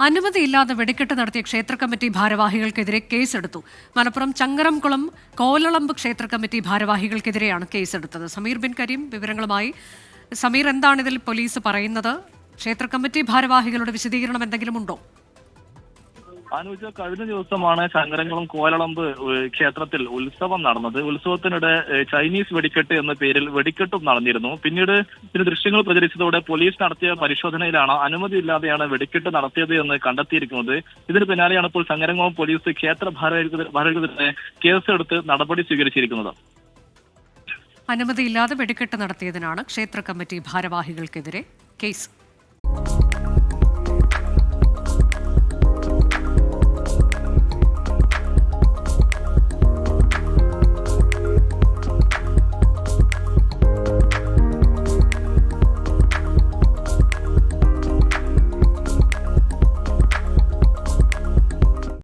അനുമതിയില്ലാതെ വെടിക്കെട്ട് നടത്തിയ ക്ഷേത്ര കമ്മിറ്റി ഭാരവാഹികൾക്കെതിരെ കേസെടുത്തു. മലപ്പുറം ചങ്ങരംകുളം കോലളമ്പ് ക്ഷേത്ര കമ്മിറ്റി ഭാരവാഹികൾക്കെതിരെയാണ് കേസെടുത്തത്. സമീർ ബിൻ കരീം വിവരങ്ങളുമായി. സമീർ, എന്താണ് ഇതിൽ പോലീസ് പറയുന്നത്? ക്ഷേത്ര കമ്മിറ്റി ഭാരവാഹികളുടെ വിശദീകരണം എന്തെങ്കിലും ഉണ്ടോ? അനുജ, കഴിഞ്ഞ ദിവസമാണ് ചങ്ങരംകുളം കോലളമ്പ് ക്ഷേത്രത്തിൽ ഉത്സവം നടന്നത്. ഉത്സവത്തിനിടെ ചൈനീസ് വെടിക്കെട്ട് എന്ന പേരിൽ വെടിക്കെട്ടും നടന്നിരുന്നു. പിന്നീട് ഇതിന് ദൃശ്യങ്ങൾ പ്രചരിച്ചതോടെ പോലീസ് നടത്തിയ പരിശോധനയിലാണ് അനുമതിയില്ലാതെയാണ് വെടിക്കെട്ട് നടത്തിയത് എന്ന് കണ്ടെത്തിയിരിക്കുന്നത്. ഇതിന് പിന്നാലെയാണ് ഇപ്പോൾ ചങ്ങരംകുളം പോലീസ് ക്ഷേത്ര ഭാരവാഹികൾക്കെതിരെ കേസെടുത്ത് നടപടി സ്വീകരിച്ചിരിക്കുന്നത്. അനുമതിയില്ലാതെ വെടിക്കെട്ട് നടത്തിയതിനാണ് ക്ഷേത്ര കമ്മിറ്റി ഭാരവാഹികൾക്കെതിരെ കേസ്.